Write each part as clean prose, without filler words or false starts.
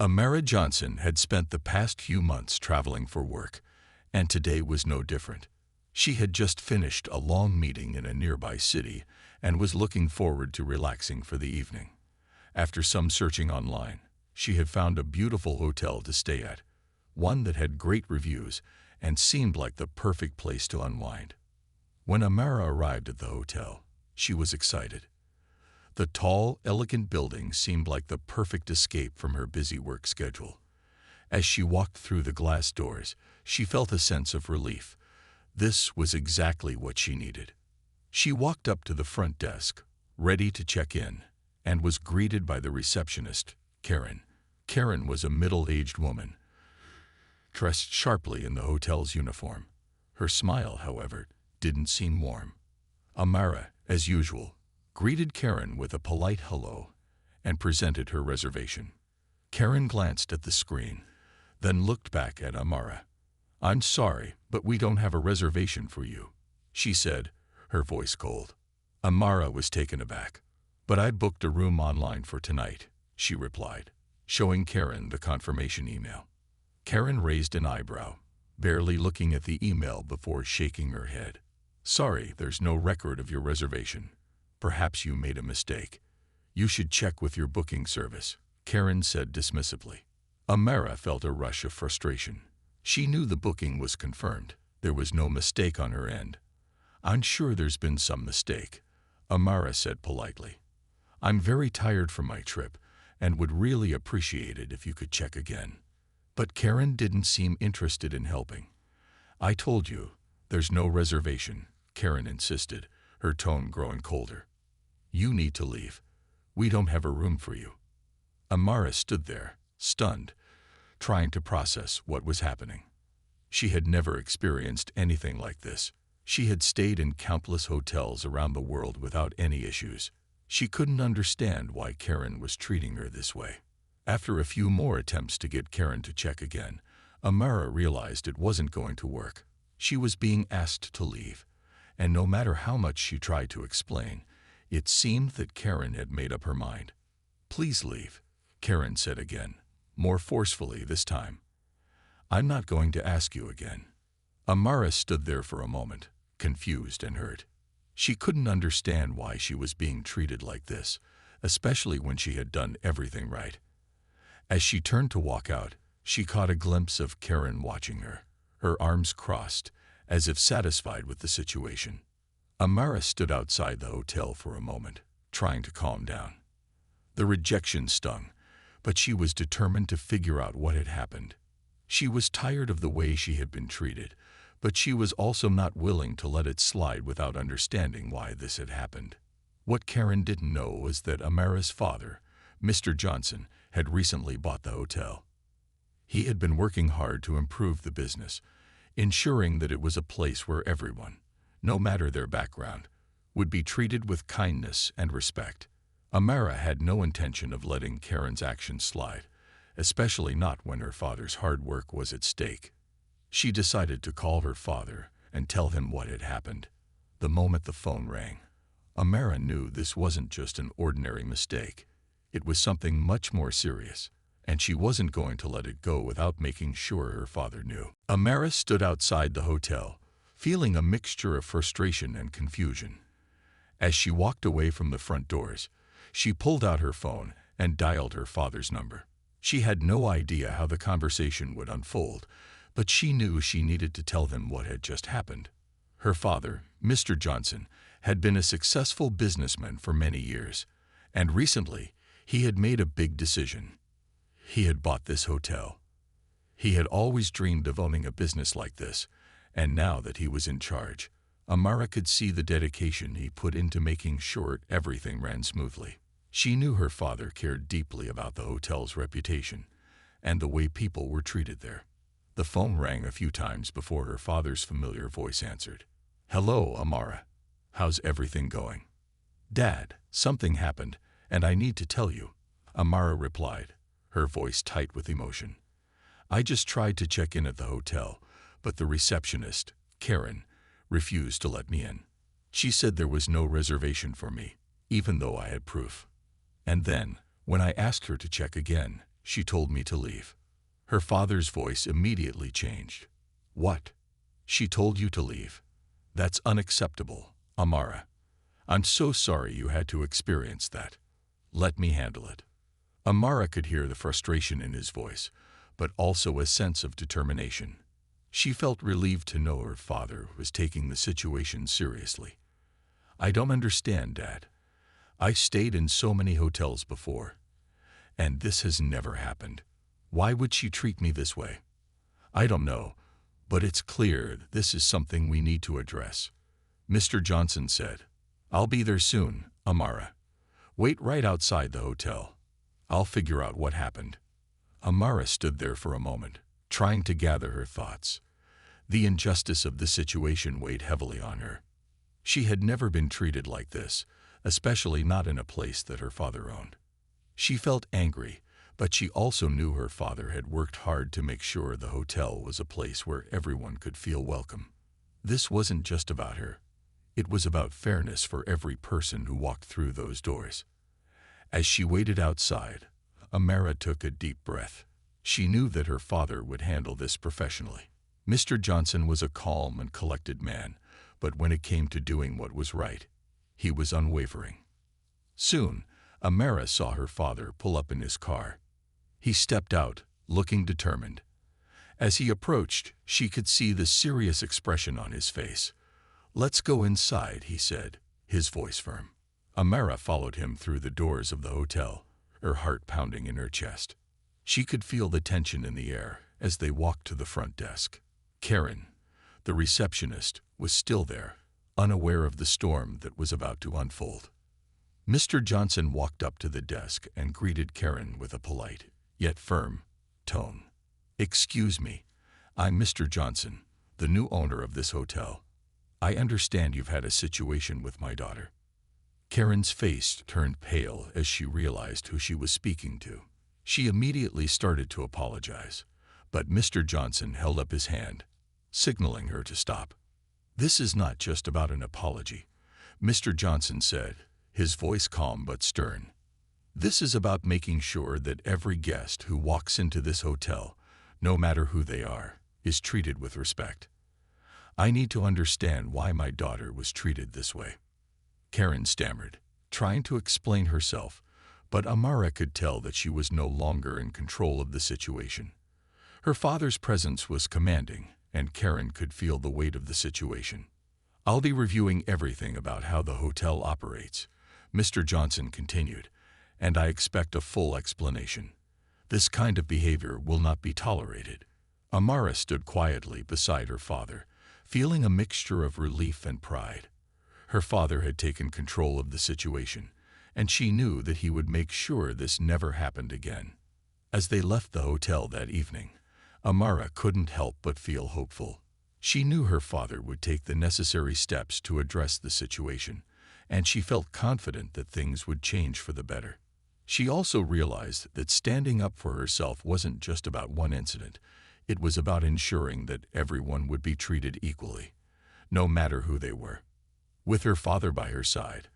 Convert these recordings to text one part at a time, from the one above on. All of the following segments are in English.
Amara Johnson had spent the past few months traveling for work, and today was no different. She had just finished a long meeting in a nearby city and was looking forward to relaxing for the evening. After some searching online, she had found a beautiful hotel to stay at, one that had great reviews and seemed like the perfect place to unwind. When Amara arrived at the hotel, she was excited. The tall, elegant building seemed like the perfect escape from her busy work schedule. As she walked through the glass doors, she felt a sense of relief. This was exactly what she needed. She walked up to the front desk, ready to check in, and was greeted by the receptionist, Karen. Karen was a middle-aged woman, dressed sharply in the hotel's uniform. Her smile, however, didn't seem warm. Amara, as usual, greeted Karen with a polite hello and presented her reservation. Karen glanced at the screen, then looked back at Amara. "I'm sorry, but we don't have a reservation for you," she said, her voice cold. Amara was taken aback. "But I booked a room online for tonight," she replied, showing Karen the confirmation email. Karen raised an eyebrow, barely looking at the email before shaking her head. "Sorry, there's no record of your reservation. Perhaps you made a mistake. You should check with your booking service," Karen said dismissively. Amara felt a rush of frustration. She knew the booking was confirmed. There was no mistake on her end. "I'm sure there's been some mistake," Amara said politely. "I'm very tired from my trip and would really appreciate it if you could check again." But Karen didn't seem interested in helping. "I told you, there's no reservation," Karen insisted, her tone growing colder. "You need to leave. We don't have a room for you." Amara stood there, stunned, trying to process what was happening. She had never experienced anything like this. She had stayed in countless hotels around the world without any issues. She couldn't understand why Karen was treating her this way. After a few more attempts to get Karen to check again, Amara realized it wasn't going to work. She was being asked to leave, and no matter how much she tried to explain, it seemed that Karen had made up her mind. "Please leave," Karen said again, more forcefully this time. "I'm not going to ask you again." Amara stood there for a moment, confused and hurt. She couldn't understand why she was being treated like this, especially when she had done everything right. As she turned to walk out, she caught a glimpse of Karen watching her, her arms crossed, as if satisfied with the situation. Amara stood outside the hotel for a moment, trying to calm down. The rejection stung, but she was determined to figure out what had happened. She was tired of the way she had been treated, but she was also not willing to let it slide without understanding why this had happened. What Karen didn't know was that Amara's father, Mr. Johnson, had recently bought the hotel. He had been working hard to improve the business, ensuring that it was a place where everyone, no matter their background, would be treated with kindness and respect. Amara had no intention of letting Karen's actions slide, especially not when her father's hard work was at stake. She decided to call her father and tell him what had happened. The moment the phone rang, Amara knew this wasn't just an ordinary mistake. It was something much more serious, and she wasn't going to let it go without making sure her father knew. Amara stood outside the hotel, feeling a mixture of frustration and confusion. As she walked away from the front doors, she pulled out her phone and dialed her father's number. She had no idea how the conversation would unfold, but she knew she needed to tell them what had just happened. Her father, Mr. Johnson, had been a successful businessman for many years, and recently he had made a big decision. He had bought this hotel. He had always dreamed of owning a business like this, and now that he was in charge, Amara could see the dedication he put into making sure everything ran smoothly. She knew her father cared deeply about the hotel's reputation and the way people were treated there. The phone rang a few times before her father's familiar voice answered. "Hello, Amara. How's everything going?" "Dad, something happened, and I need to tell you," Amara replied, her voice tight with emotion. "I just tried to check in at the hotel, but the receptionist, Karen, refused to let me in. She said there was no reservation for me, even though I had proof. And then, when I asked her to check again, She told me to leave. Her father's voice immediately changed. What? She told you to leave? That's unacceptable, Amara. I'm so sorry you had to experience that. Let me handle it. Amara could hear the frustration in his voice, but also a sense of determination. She felt relieved to know her father was taking the situation seriously. I don't understand, Dad. I stayed in so many hotels before, and this has never happened. Why would she treat me this way? I don't know, but it's clear this is something we need to address. Mr. Johnson said, I'll be there soon, Amara. Wait right outside the hotel. I'll figure out what happened. Amara stood there for a moment, trying to gather her thoughts. The injustice of the situation weighed heavily on her. She had never been treated like this, especially not in a place that her father owned. She felt angry, but she also knew her father had worked hard to make sure the hotel was a place where everyone could feel welcome. This wasn't just about her. It was about fairness for every person who walked through those doors. As she waited outside, Amara took a deep breath. She knew that her father would handle this professionally. Mr. Johnson was a calm and collected man, but when it came to doing what was right, he was unwavering. Soon, Amara saw her father pull up in his car. He stepped out, looking determined. As he approached, she could see the serious expression on his face. Let's go inside, he said, his voice firm. Amara followed him through the doors of the hotel, her heart pounding in her chest. She could feel the tension in the air as they walked to the front desk. Karen, the receptionist, was still there, unaware of the storm that was about to unfold. Mr. Johnson walked up to the desk and greeted Karen with a polite, yet firm, tone. Excuse me, I'm Mr. Johnson, the new owner of this hotel. I understand you've had a situation with my daughter. Karen's face turned pale as she realized who she was speaking to. She immediately started to apologize, but Mr. Johnson held up his hand, signaling her to stop. This is not just about an apology, Mr. Johnson said, his voice calm but stern. This is about making sure that every guest who walks into this hotel, no matter who they are, is treated with respect. I need to understand why my daughter was treated this way. Karen stammered, trying to explain herself, but Amara could tell that she was no longer in control of the situation. Her father's presence was commanding, and Karen could feel the weight of the situation. I'll be reviewing everything about how the hotel operates, Mr. Johnson continued, and I expect a full explanation. This kind of behavior will not be tolerated. Amara stood quietly beside her father, feeling a mixture of relief and pride. Her father had taken control of the situation, and she knew that he would make sure this never happened again. As they left the hotel that evening, Amara couldn't help but feel hopeful. She knew her father would take the necessary steps to address the situation, and she felt confident that things would change for the better. She also realized that standing up for herself wasn't just about one incident. It was about ensuring that everyone would be treated equally, no matter who they were. With her father by her side,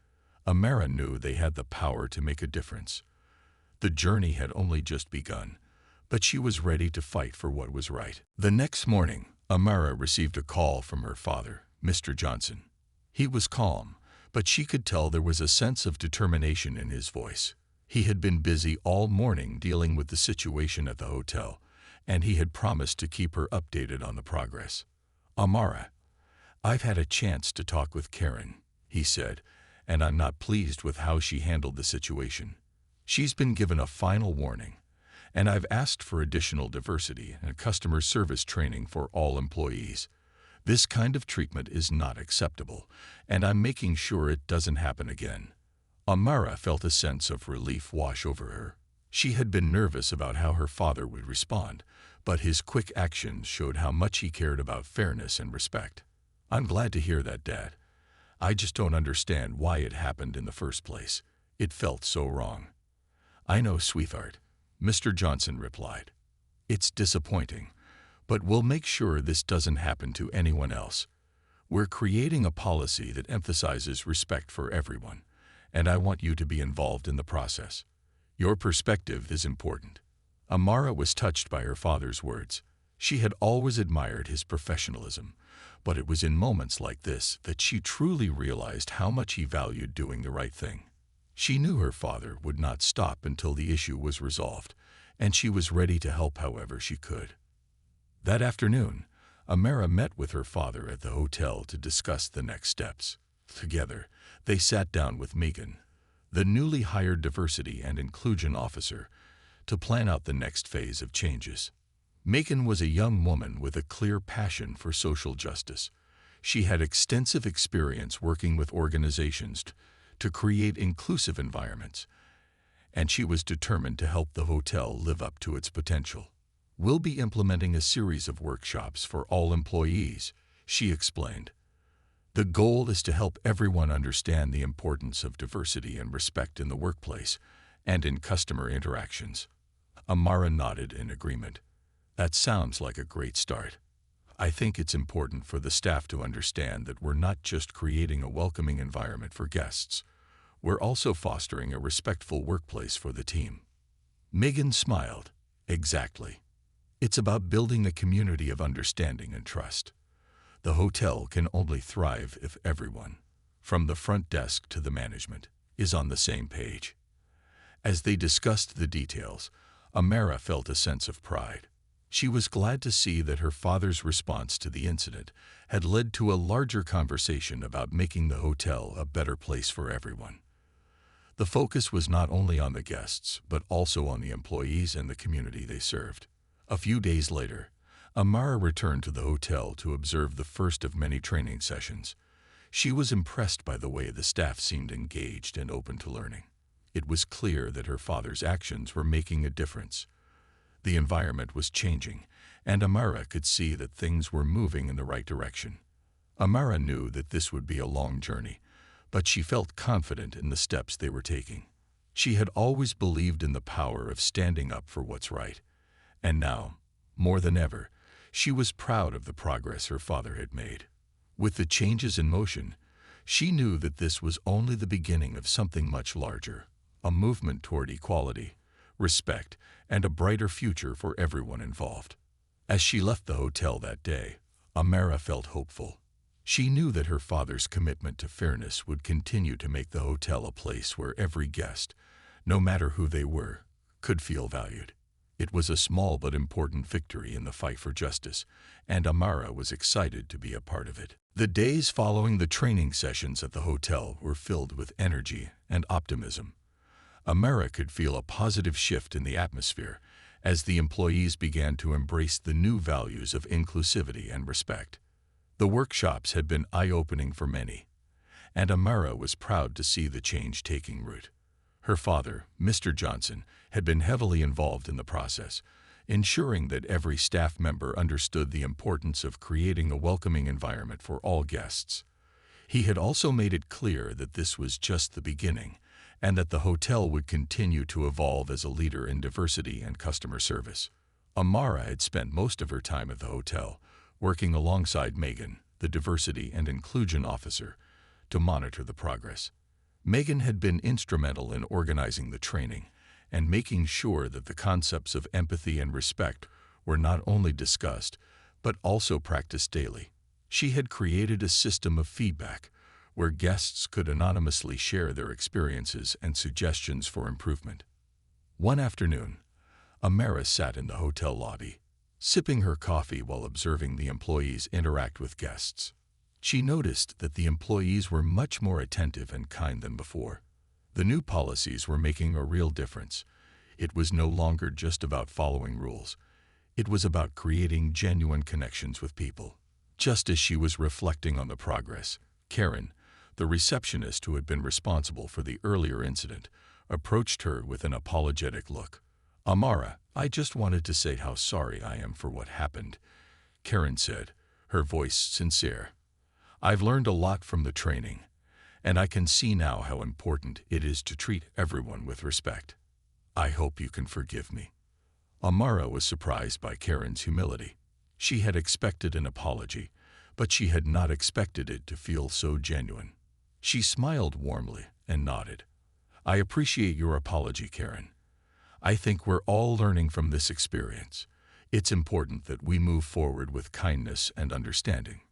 Amara knew they had the power to make a difference. The journey had only just begun, but she was ready to fight for what was right. The next morning, Amara received a call from her father, Mr. Johnson. He was calm, but she could tell there was a sense of determination in his voice. He had been busy all morning dealing with the situation at the hotel, and he had promised to keep her updated on the progress. Amara, I've had a chance to talk with Karen, he said, and I'm not pleased with how she handled the situation. She's been given a final warning, and I've asked for additional diversity and customer service training for all employees. This kind of treatment is not acceptable, and I'm making sure it doesn't happen again. Amara felt a sense of relief wash over her. She had been nervous about how her father would respond, but his quick actions showed how much he cared about fairness and respect. I'm glad to hear that, Dad. I just don't understand why it happened in the first place. It felt so wrong. I know, sweetheart, Mr. Johnson replied. It's disappointing, but we'll make sure this doesn't happen to anyone else. We're creating a policy that emphasizes respect for everyone, and I want you to be involved in the process. Your perspective is important. Amara was touched by her father's words. She had always admired his professionalism, but it was in moments like this that she truly realized how much he valued doing the right thing. She knew her father would not stop until the issue was resolved, and she was ready to help however she could. That afternoon, Amara met with her father at the hotel to discuss the next steps. Together, they sat down with Megan, the newly hired diversity and inclusion officer, to plan out the next phase of changes. Megan was a young woman with a clear passion for social justice. She had extensive experience working with organizations to create inclusive environments, and she was determined to help the hotel live up to its potential. "We'll be implementing a series of workshops for all employees," she explained. "The goal is to help everyone understand the importance of diversity and respect in the workplace and in customer interactions." Amara nodded in agreement. "That sounds like a great start. I think it's important for the staff to understand that we're not just creating a welcoming environment for guests. We're also fostering a respectful workplace for the team." Megan smiled. "Exactly. It's about building a community of understanding and trust. The hotel can only thrive if everyone, from the front desk to the management, is on the same page." As they discussed the details, Amara felt a sense of pride. She was glad to see that her father's response to the incident had led to a larger conversation about making the hotel a better place for everyone. The focus was not only on the guests, but also on the employees and the community they served. A few days later, Amara returned to the hotel to observe the first of many training sessions. She was impressed by the way the staff seemed engaged and open to learning. It was clear that her father's actions were making a difference. The environment was changing, and Amara could see that things were moving in the right direction. Amara knew that this would be a long journey, but she felt confident in the steps they were taking. She had always believed in the power of standing up for what's right, and now, more than ever, she was proud of the progress her father had made. With the changes in motion, she knew that this was only the beginning of something much larger, a movement toward equality, respect, and a brighter future for everyone involved. As she left the hotel that day, Amara felt hopeful. She knew that her father's commitment to fairness would continue to make the hotel a place where every guest, no matter who they were, could feel valued. It was a small but important victory in the fight for justice, and Amara was excited to be a part of it. The days following the training sessions at the hotel were filled with energy and optimism. Amara could feel a positive shift in the atmosphere as the employees began to embrace the new values of inclusivity and respect. The workshops had been eye-opening for many, and Amara was proud to see the change taking root. Her father, Mr. Johnson, had been heavily involved in the process, ensuring that every staff member understood the importance of creating a welcoming environment for all guests. He had also made it clear that this was just the beginning, and that the hotel would continue to evolve as a leader in diversity and customer service. Amara had spent most of her time at the hotel, working alongside Megan, the diversity and inclusion officer, to monitor the progress. Megan had been instrumental in organizing the training and making sure that the concepts of empathy and respect were not only discussed, but also practiced daily. She had created a system of feedback where guests could anonymously share their experiences and suggestions for improvement. One afternoon, Amara sat in the hotel lobby, sipping her coffee while observing the employees interact with guests. She noticed that the employees were much more attentive and kind than before. The new policies were making a real difference. It was no longer just about following rules. It was about creating genuine connections with people. Just as she was reflecting on the progress, Karen, the receptionist who had been responsible for the earlier incident, approached her with an apologetic look. "Amara, I just wanted to say how sorry I am for what happened," Karen said, her voice sincere. "I've learned a lot from the training, and I can see now how important it is to treat everyone with respect. I hope you can forgive me." Amara was surprised by Karen's humility. She had expected an apology, but she had not expected it to feel so genuine. She smiled warmly and nodded. "I appreciate your apology, Karen. I think we're all learning from this experience. It's important that we move forward with kindness and understanding."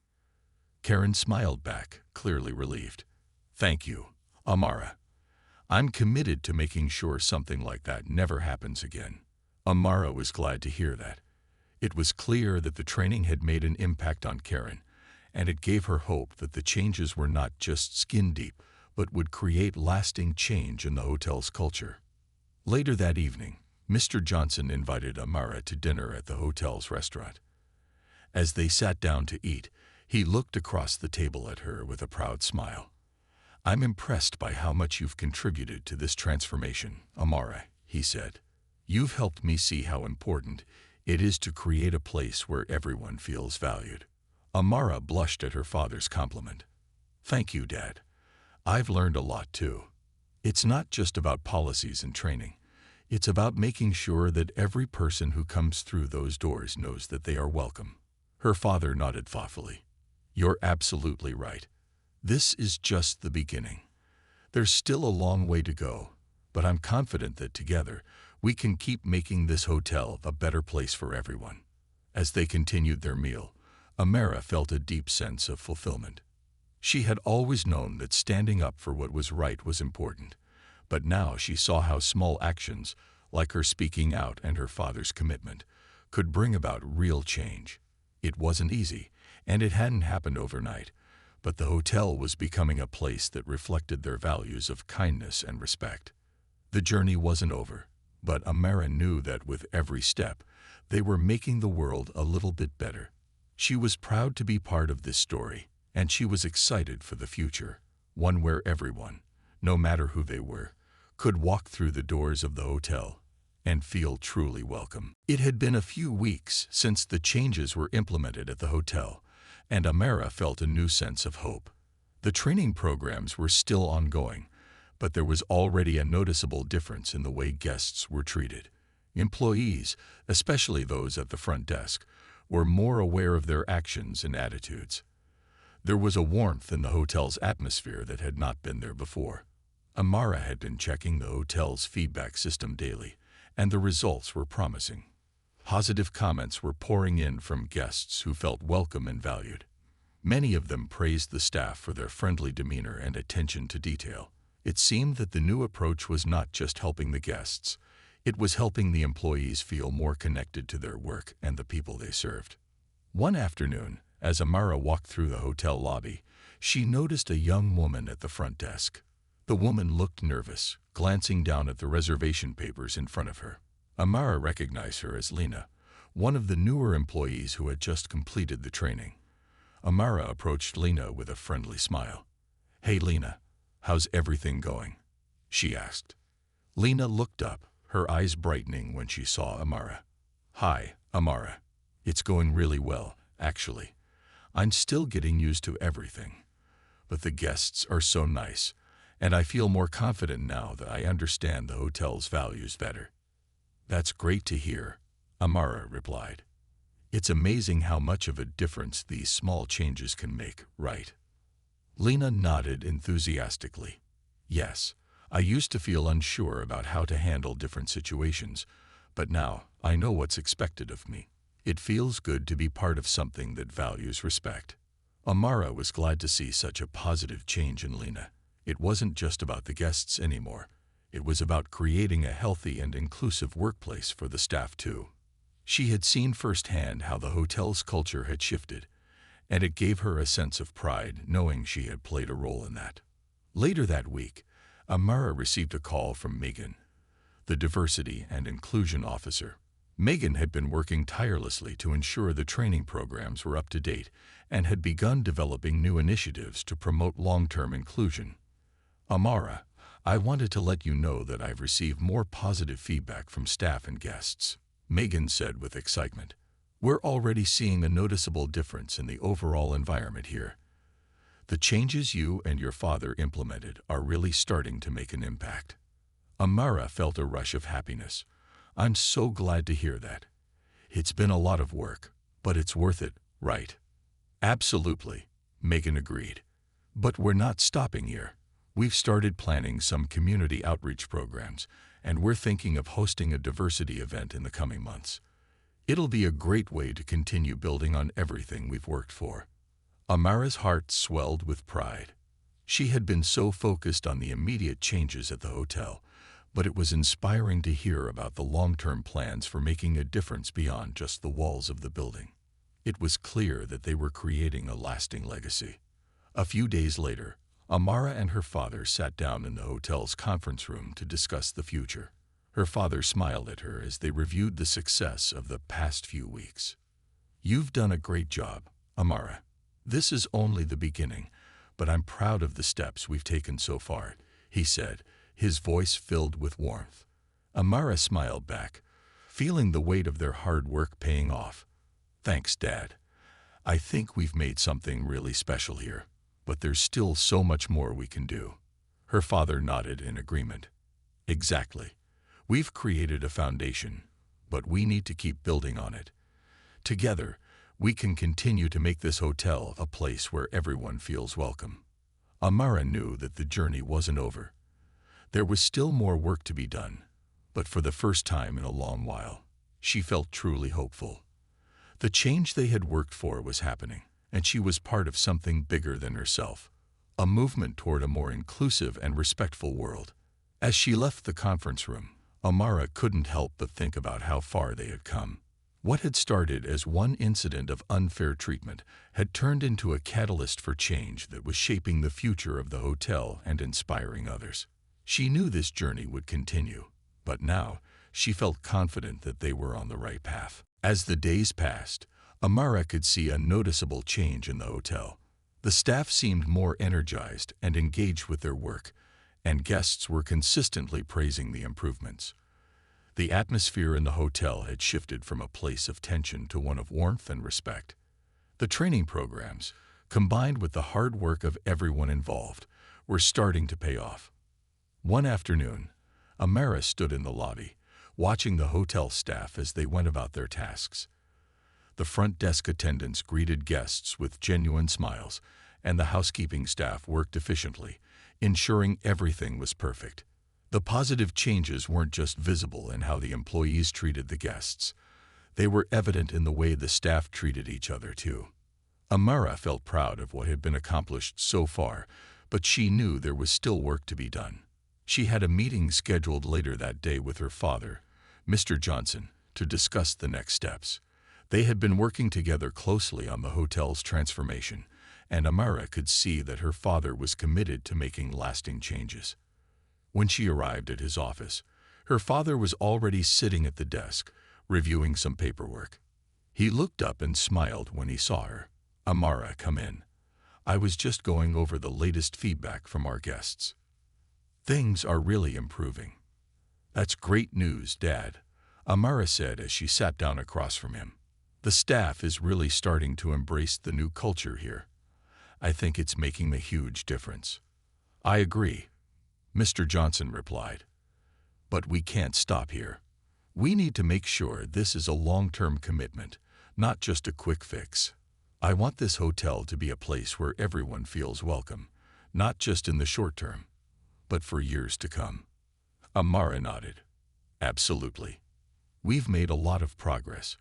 Karen smiled back, clearly relieved. "Thank you, Amara. I'm committed to making sure something like that never happens again." Amara was glad to hear that. It was clear that the training had made an impact on Karen, and it gave her hope that the changes were not just skin deep, but would create lasting change in the hotel's culture. Later that evening, Mr. Johnson invited Amara to dinner at the hotel's restaurant. As they sat down to eat, he looked across the table at her with a proud smile. "I'm impressed by how much you've contributed to this transformation, Amara," he said. "You've helped me see how important it is to create a place where everyone feels valued." Amara blushed at her father's compliment. "Thank you, Dad. I've learned a lot too. It's not just about policies and training. It's about making sure that every person who comes through those doors knows that they are welcome." Her father nodded thoughtfully. "You're absolutely right. This is just the beginning. There's still a long way to go, but I'm confident that together we can keep making this hotel a better place for everyone." As they continued their meal, Amara felt a deep sense of fulfillment. She had always known that standing up for what was right was important, but now she saw how small actions, like her speaking out and her father's commitment, could bring about real change. It wasn't easy, and it hadn't happened overnight, but the hotel was becoming a place that reflected their values of kindness and respect. The journey wasn't over, but Amara knew that with every step, they were making the world a little bit better. She was proud to be part of this story, and she was excited for the future, one where everyone, no matter who they were, could walk through the doors of the hotel and feel truly welcome. It had been a few weeks since the changes were implemented at the hotel, and Amara felt a new sense of hope. The training programs were still ongoing, but there was already a noticeable difference in the way guests were treated. Employees, especially those at the front desk, were more aware of their actions and attitudes. There was a warmth in the hotel's atmosphere that had not been there before. Amara had been checking the hotel's feedback system daily, and the results were promising. Positive comments were pouring in from guests who felt welcome and valued. Many of them praised the staff for their friendly demeanor and attention to detail. It seemed that the new approach was not just helping the guests, it was helping the employees feel more connected to their work and the people they served. One afternoon, as Amara walked through the hotel lobby, she noticed a young woman at the front desk. The woman looked nervous, glancing down at the reservation papers in front of her. Amara recognized her as Lena, one of the newer employees who had just completed the training. Amara approached Lena with a friendly smile. "Hey Lena, how's everything going?" she asked. Lena looked up, her eyes brightening when she saw Amara. "Hi, Amara. It's going really well, actually. I'm still getting used to everything. But the guests are so nice, and I feel more confident now that I understand the hotel's values better." "That's great to hear," Amara replied. "It's amazing how much of a difference these small changes can make, right?" Lena nodded enthusiastically. "Yes, I used to feel unsure about how to handle different situations, but now I know what's expected of me. It feels good to be part of something that values respect." Amara was glad to see such a positive change in Lena. It wasn't just about the guests anymore. It was about creating a healthy and inclusive workplace for the staff too. She had seen firsthand how the hotel's culture had shifted, and it gave her a sense of pride knowing she had played a role in that. Later that week, Amara received a call from Megan, the Diversity and Inclusion Officer. Megan had been working tirelessly to ensure the training programs were up to date and had begun developing new initiatives to promote long-term inclusion. "Amara, I wanted to let you know that I've received more positive feedback from staff and guests," Megan said with excitement. "We're already seeing a noticeable difference in the overall environment here. The changes you and your father implemented are really starting to make an impact." Amara felt a rush of happiness. "I'm so glad to hear that. It's been a lot of work, but it's worth it, right?" "Absolutely," Megan agreed. "But we're not stopping here. We've started planning some community outreach programs, and we're thinking of hosting a diversity event in the coming months. It'll be a great way to continue building on everything we've worked for." Amara's heart swelled with pride. She had been so focused on the immediate changes at the hotel, but it was inspiring to hear about the long-term plans for making a difference beyond just the walls of the building. It was clear that they were creating a lasting legacy. A few days later, Amara and her father sat down in the hotel's conference room to discuss the future. Her father smiled at her as they reviewed the success of the past few weeks. "You've done a great job, Amara. This is only the beginning, but I'm proud of the steps we've taken so far," he said, his voice filled with warmth. Amara smiled back, feeling the weight of their hard work paying off. "Thanks, Dad. I think we've made something really special here, but there's still so much more we can do." Her father nodded in agreement. "Exactly. We've created a foundation, but we need to keep building on it. Together, we can continue to make this hotel a place where everyone feels welcome." Amara knew that the journey wasn't over. There was still more work to be done, but for the first time in a long while, she felt truly hopeful. The change they had worked for was happening, and she was part of something bigger than herself, a movement toward a more inclusive and respectful world. As she left the conference room, Amara couldn't help but think about how far they had come. What had started as one incident of unfair treatment had turned into a catalyst for change that was shaping the future of the hotel and inspiring others. She knew this journey would continue, but now she felt confident that they were on the right path. As the days passed, Amara could see a noticeable change in the hotel. The staff seemed more energized and engaged with their work, and guests were consistently praising the improvements. The atmosphere in the hotel had shifted from a place of tension to one of warmth and respect. The training programs, combined with the hard work of everyone involved, were starting to pay off. One afternoon, Amara stood in the lobby, watching the hotel staff as they went about their tasks. The front desk attendants greeted guests with genuine smiles, and the housekeeping staff worked efficiently, ensuring everything was perfect. The positive changes weren't just visible in how the employees treated the guests. They were evident in the way the staff treated each other, too. Amara felt proud of what had been accomplished so far, but she knew there was still work to be done. She had a meeting scheduled later that day with her father, Mr. Johnson, to discuss the next steps. They had been working together closely on the hotel's transformation, and Amara could see that her father was committed to making lasting changes. When she arrived at his office, her father was already sitting at the desk, reviewing some paperwork. He looked up and smiled when he saw her. "Amara, come in. I was just going over the latest feedback from our guests. Things are really improving." "That's great news, Dad," Amara said as she sat down across from him. "The staff is really starting to embrace the new culture here. I think it's making a huge difference." "I agree," Mr. Johnson replied. "But we can't stop here. We need to make sure this is a long-term commitment, not just a quick fix. I want this hotel to be a place where everyone feels welcome, not just in the short term, but for years to come." Amara nodded. "Absolutely. We've made a lot of progress,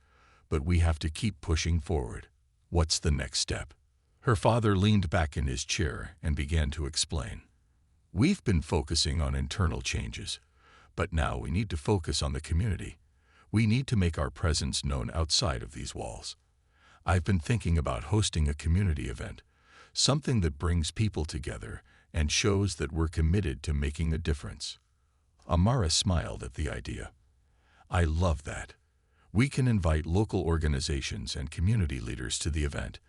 but we have to keep pushing forward. What's the next step?" Her father leaned back in his chair and began to explain. "We've been focusing on internal changes, but now we need to focus on the community. We need to make our presence known outside of these walls. I've been thinking about hosting a community event, something that brings people together and shows that we're committed to making a difference." Amara smiled at the idea. "I love that. We can invite local organizations and community leaders to the event,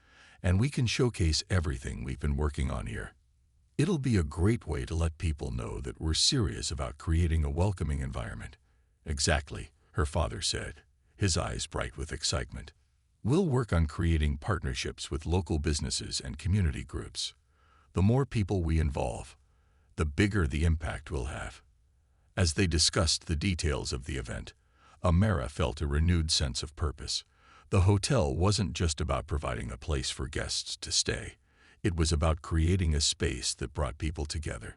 and we can showcase everything we've been working on here. It'll be a great way to let people know that we're serious about creating a welcoming environment." "Exactly," her father said, his eyes bright with excitement. "We'll work on creating partnerships with local businesses and community groups. The more people we involve, the bigger the impact we'll have." As they discussed the details of the event, Amara felt a renewed sense of purpose. The hotel wasn't just about providing a place for guests to stay. It was about creating a space that brought people together.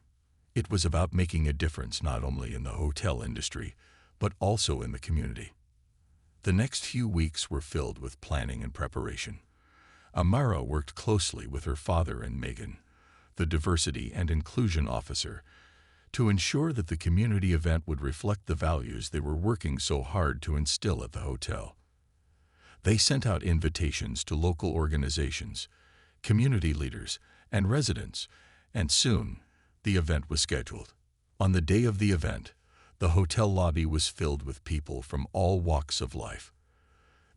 It was about making a difference not only in the hotel industry, but also in the community. The next few weeks were filled with planning and preparation. Amara worked closely with her father and Megan, the diversity and inclusion officer, to ensure that the community event would reflect the values they were working so hard to instill at the hotel. They sent out invitations to local organizations, community leaders, and residents, and soon the event was scheduled. On the day of the event, the hotel lobby was filled with people from all walks of life.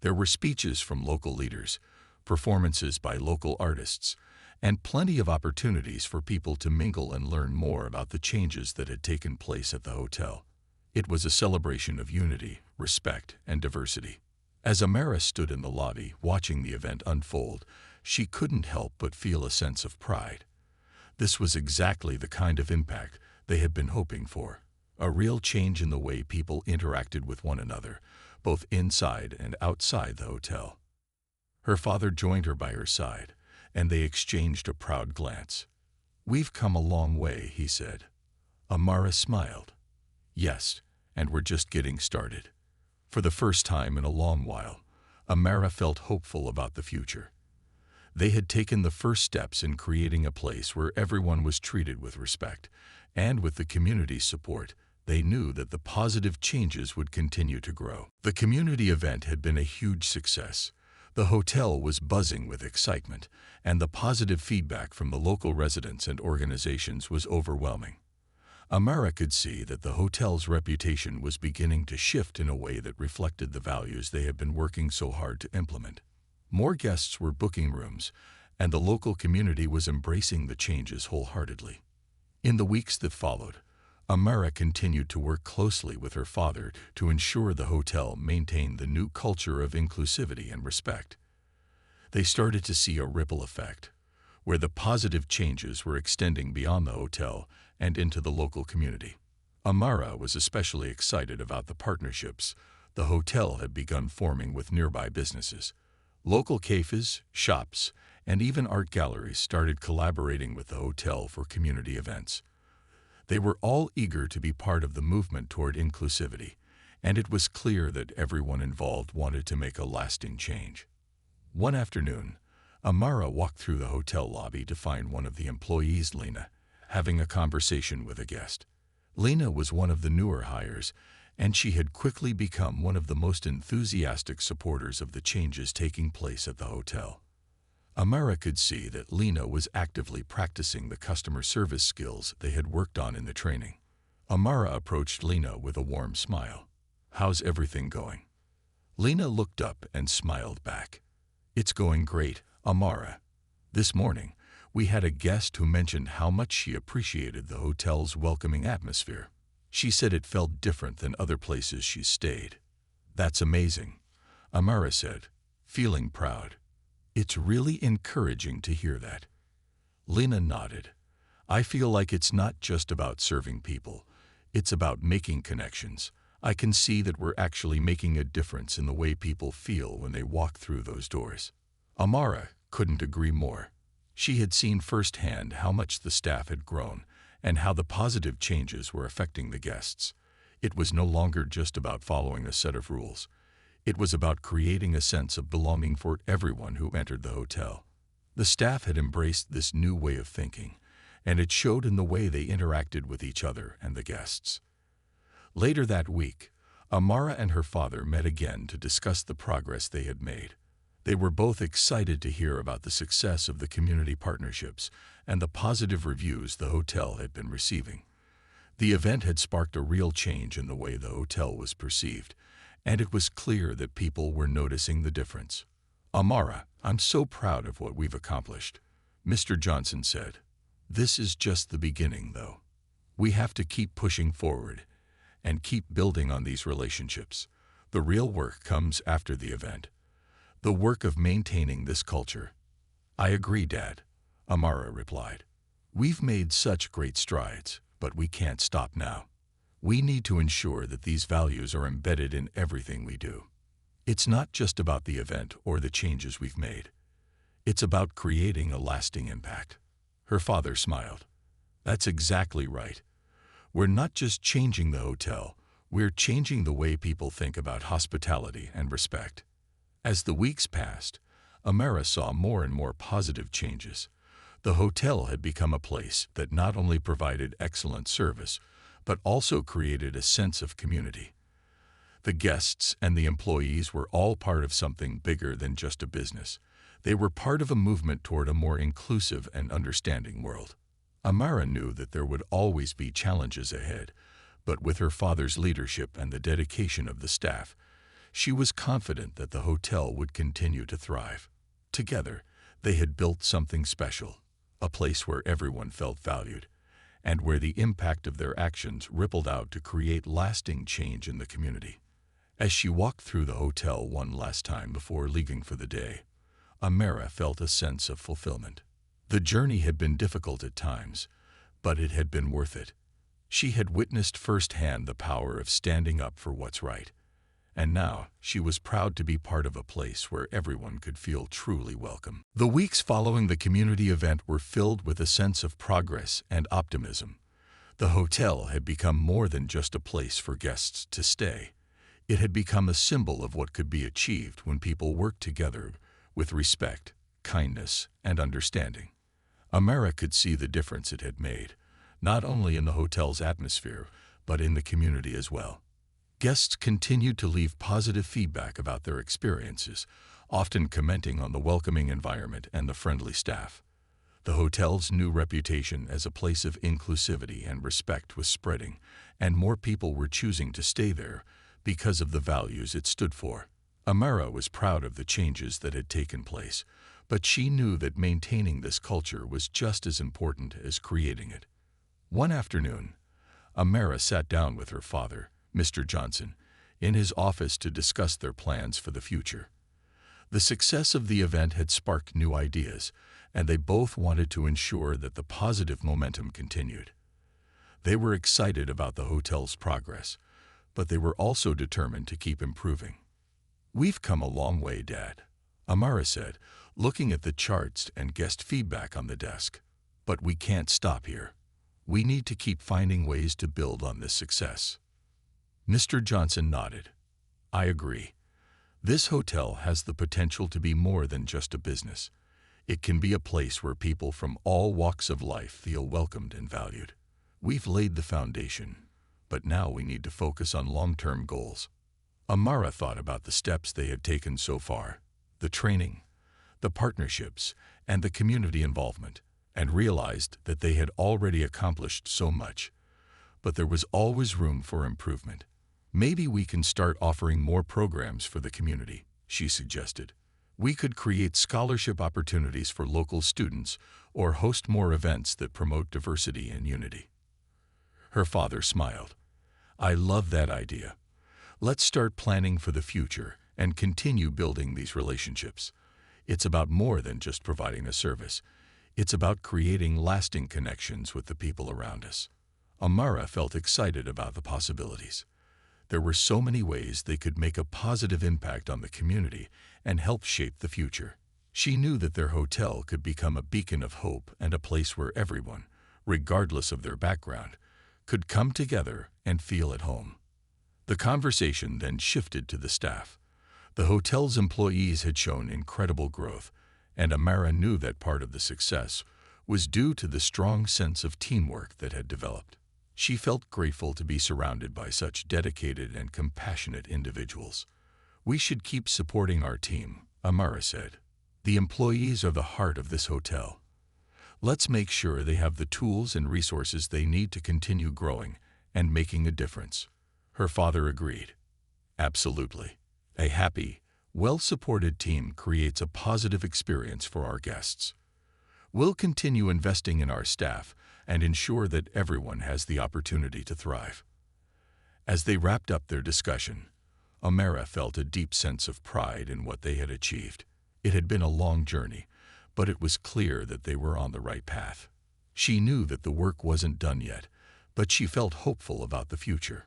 There were speeches from local leaders, performances by local artists, and plenty of opportunities for people to mingle and learn more about the changes that had taken place at the hotel. It was a celebration of unity, respect, and diversity. As Amara stood in the lobby watching the event unfold, she couldn't help but feel a sense of pride. This was exactly the kind of impact they had been hoping for. A real change in the way people interacted with one another, both inside and outside the hotel. Her father joined her by her side, and they exchanged a proud glance. "We've come a long way," he said. Amara smiled. "Yes, and we're just getting started." For the first time in a long while, Amara felt hopeful about the future. They had taken the first steps in creating a place where everyone was treated with respect, and with the community's support, they knew that the positive changes would continue to grow. The community event had been a huge success. The hotel was buzzing with excitement, and the positive feedback from the local residents and organizations was overwhelming. Amara could see that the hotel's reputation was beginning to shift in a way that reflected the values they had been working so hard to implement. More guests were booking rooms, and the local community was embracing the changes wholeheartedly. In the weeks that followed, Amara continued to work closely with her father to ensure the hotel maintained the new culture of inclusivity and respect. They started to see a ripple effect, where the positive changes were extending beyond the hotel and into the local community. Amara was especially excited about the partnerships the hotel had begun forming with nearby businesses. Local cafes, shops, and even art galleries started collaborating with the hotel for community events. They were all eager to be part of the movement toward inclusivity, and it was clear that everyone involved wanted to make a lasting change. One afternoon, Amara walked through the hotel lobby to find one of the employees, Lena, having a conversation with a guest. Lena was one of the newer hires, and she had quickly become one of the most enthusiastic supporters of the changes taking place at the hotel. Amara could see that Lena was actively practicing the customer service skills they had worked on in the training. Amara approached Lena with a warm smile. "How's everything going?" Lena looked up and smiled back. "It's going great, Amara. This morning, we had a guest who mentioned how much she appreciated the hotel's welcoming atmosphere. She said it felt different than other places she's stayed." "That's amazing," Amara said, feeling proud. "It's really encouraging to hear that." Lena nodded. "I feel like it's not just about serving people. It's about making connections. I can see that we're actually making a difference in the way people feel when they walk through those doors." Amara couldn't agree more. She had seen firsthand how much the staff had grown and how the positive changes were affecting the guests. It was no longer just about following a set of rules. It was about creating a sense of belonging for everyone who entered the hotel. The staff had embraced this new way of thinking, and it showed in the way they interacted with each other and the guests. Later that week, Amara and her father met again to discuss the progress they had made. They were both excited to hear about the success of the community partnerships and the positive reviews the hotel had been receiving. The event had sparked a real change in the way the hotel was perceived, and it was clear that people were noticing the difference. "Amara, I'm so proud of what we've accomplished," Mr. Johnson said. "This is just the beginning, though. We have to keep pushing forward and keep building on these relationships. The real work comes after the event. The work of maintaining this culture." "I agree, Dad," Amara replied. "We've made such great strides, but we can't stop now. We need to ensure that these values are embedded in everything we do. It's not just about the event or the changes we've made. It's about creating a lasting impact." Her father smiled. That's exactly right. We're not just changing the hotel, we're changing the way people think about hospitality and respect. As the weeks passed, Amara saw more and more positive changes. The hotel had become a place that not only provided excellent service, but also created a sense of community. The guests and the employees were all part of something bigger than just a business. They were part of a movement toward a more inclusive and understanding world. Amara knew that there would always be challenges ahead, but with her father's leadership and the dedication of the staff, she was confident that the hotel would continue to thrive. Together, they had built something special, a place where everyone felt valued, and where the impact of their actions rippled out to create lasting change in the community. As she walked through the hotel one last time before leaving for the day, Amara felt a sense of fulfillment. The journey had been difficult at times, but it had been worth it. She had witnessed firsthand the power of standing up for what's right, and now she was proud to be part of a place where everyone could feel truly welcome. The weeks following the community event were filled with a sense of progress and optimism. The hotel had become more than just a place for guests to stay. It had become a symbol of what could be achieved when people worked together with respect, kindness, and understanding. Amara could see the difference it had made, not only in the hotel's atmosphere, but in the community as well. Guests continued to leave positive feedback about their experiences, often commenting on the welcoming environment and the friendly staff. The hotel's new reputation as a place of inclusivity and respect was spreading, and more people were choosing to stay there because of the values it stood for. Amara was proud of the changes that had taken place, but she knew that maintaining this culture was just as important as creating it. One afternoon, Amara sat down with her father, Mr. Johnson, in his office to discuss their plans for the future. The success of the event had sparked new ideas, and they both wanted to ensure that the positive momentum continued. They were excited about the hotel's progress, but they were also determined to keep improving. "We've come a long way, Dad," Amara said, looking at the charts and guest feedback on the desk. "But we can't stop here. We need to keep finding ways to build on this success." Mr. Johnson nodded. "I agree. This hotel has the potential to be more than just a business. It can be a place where people from all walks of life feel welcomed and valued. We've laid the foundation, but now we need to focus on long-term goals." Amara thought about the steps they had taken so far, the training, the partnerships, and the community involvement, and realized that they had already accomplished so much. But there was always room for improvement. "Maybe we can start offering more programs for the community," she suggested. "We could create scholarship opportunities for local students or host more events that promote diversity and unity." Her father smiled. "I love that idea. Let's start planning for the future and continue building these relationships. It's about more than just providing a service. It's about creating lasting connections with the people around us." Amara felt excited about the possibilities. There were so many ways they could make a positive impact on the community and help shape the future. She knew that their hotel could become a beacon of hope and a place where everyone, regardless of their background, could come together and feel at home. The conversation then shifted to the staff. The hotel's employees had shown incredible growth, and Amara knew that part of the success was due to the strong sense of teamwork that had developed. She felt grateful to be surrounded by such dedicated and compassionate individuals. "We should keep supporting our team," Amara said. "The employees are the heart of this hotel. Let's make sure they have the tools and resources they need to continue growing and making a difference." Her father agreed. "Absolutely. A happy, well-supported team creates a positive experience for our guests. We'll continue investing in our staff and ensure that everyone has the opportunity to thrive." As they wrapped up their discussion, Amara felt a deep sense of pride in what they had achieved. It had been a long journey, but it was clear that they were on the right path. She knew that the work wasn't done yet, but she felt hopeful about the future.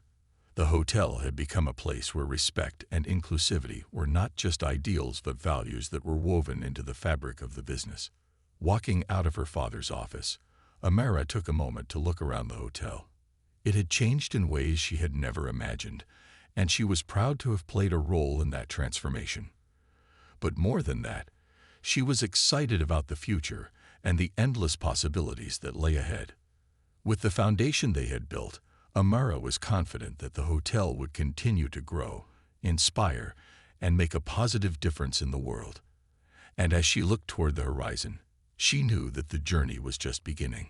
The hotel had become a place where respect and inclusivity were not just ideals but values that were woven into the fabric of the business. Walking out of her father's office, Amara took a moment to look around the hotel. It had changed in ways she had never imagined, and she was proud to have played a role in that transformation. But more than that, she was excited about the future and the endless possibilities that lay ahead. With the foundation they had built, Amara was confident that the hotel would continue to grow, inspire, and make a positive difference in the world. And as she looked toward the horizon, she knew that the journey was just beginning.